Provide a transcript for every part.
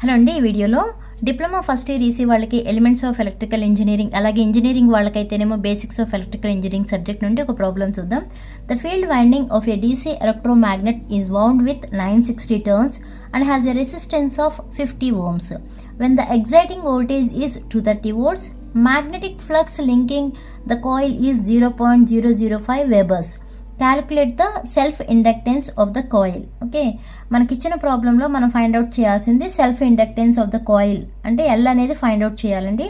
Hello అండి, ఈ వీడియోలో డిప్లొమా ఫస్ట్ ఇయర్ ఈసీ వాళ్ళకి ఎలిమెంట్స్ ఆఫ్ ఎలక్ట్రికల్ ఇంజనీరింగ్, అలాగే ఇంజనీరింగ్ వాళ్ళకైతేనేమో basics of electrical engineering subject నుండి ఒక ప్రాబ్లం చూద్దాం. The field winding of a DC electromagnet is wound with 960 turns and has a resistance of 50 ohms. When the exciting voltage is 230 volts, magnetic flux linking the coil is 0.005 webers. Calculate the self inductance of the coil. Okay, మనకి ఇచ్చిన ప్రాబ్లంలో మనం find out చేయాల్సింది self inductance of the coil అంటే L అనేది find out చేయాలండి.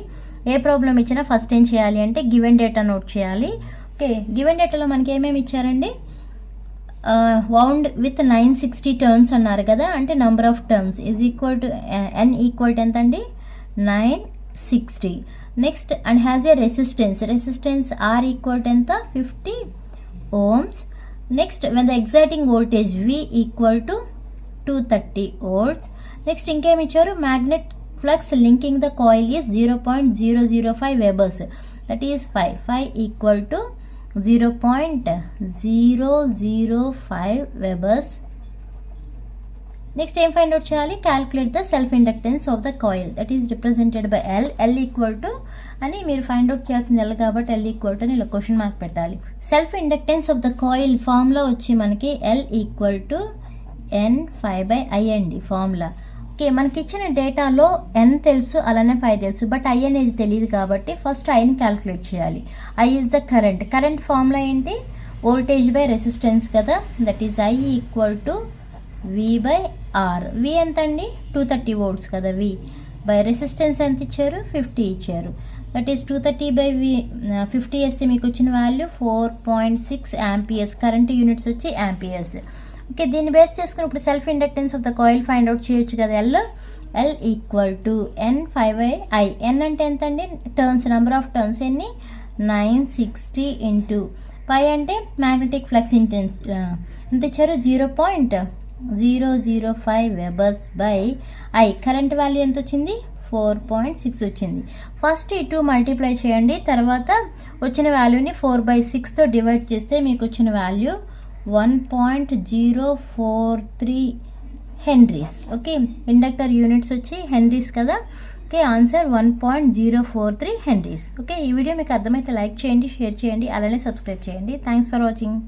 ఏ problem ఇచ్చినా first ఏం చేయాలి అంటే గివెన్ డేటా నోట్ చేయాలి. ఓకే, గివెన్ డేటాలో మనకి ఏమేమి ఇచ్చారండి? వౌండ్ విత్ 960 టర్న్స్ అన్నారు కదా, అంటే number of terms is equal to n equal to ఎంత అండి? 960. Next and has a resistance R equal to ఎంత? 50 ohms. Next, when the exciting voltage V equal to 230 volts. Next, ఇంకేం ఇచ్చారు? magnet flux linking the coil is 0.005 webers. That is 5 equal to 0.005 webers. Next ఏం find out చేయాలి? Calculate the self inductance of the coil, that is represented by L equal to అని మీరు find out చేయాల్సింది L కాబట్టి L equal to అని ఇలా question mark పెట్టాలి. Self inductance of the coil formula వచ్చి మనకి ఎల్ ఈక్వల్ టు N5/I అండి ఫార్ములా. ఓకే, మనకి ఇచ్చిన డేటాలో ఎన్ తెలుసు, అలానే 5 తెలుసు, బట్ ఐ అనేది తెలియదు కాబట్టి ఫస్ట్ ఐని క్యాలిక్యులేట్ చేయాలి. I is the current formula ఏంటి? వోల్టేజ్ బై రెసిస్టెన్స్ కదా, that is I equal to V/R. V ఎంత అండి? 230 volts కదా. V బై రెసిస్టెన్స్ ఎంత ఇచ్చారు? 50 ఇచ్చారు. దట్ ఈస్ 230/50 వేస్తే మీకు వచ్చిన వాల్యూ 4.6 amperes. కరెంట్ యూనిట్స్ వచ్చి amperes. ఓకే, దీన్ని బేస్ చేసుకుని ఇప్పుడు self inductance of the coil find out చేయొచ్చు కదా. L equal to N5/I. ఎన్ అంటే ఎంత అండి? టర్న్స్, నెంబర్ ఆఫ్ టర్న్స్ ఎన్ని? 960 ఇంటూ పై అంటే మ్యాగ్నెటిక్ ఫ్లక్స్ ఇంటెన్స్ ఎంత ఇచ్చారు? 0.005 webers by I. Current value ఎంత వచ్చింది? 4.6 వచ్చింది. ఫస్ట్ ఈ 2 మల్టిప్లై చేయండి, తర్వాత వచ్చిన వాల్యూని 4/6తో డివైడ్ చేస్తే మీకు వచ్చిన value 1.043 Henry's. Okay, inductor units వచ్చి హెన్రీస్ కదా. Okay, answer 1.043 Henry's. ఓకే, ఈ వీడియో మీకు అర్థమైతే లైక్ చేయండి, షేర్ చేయండి, అలానే సబ్స్క్రైబ్ చేయండి. Thanks for watching.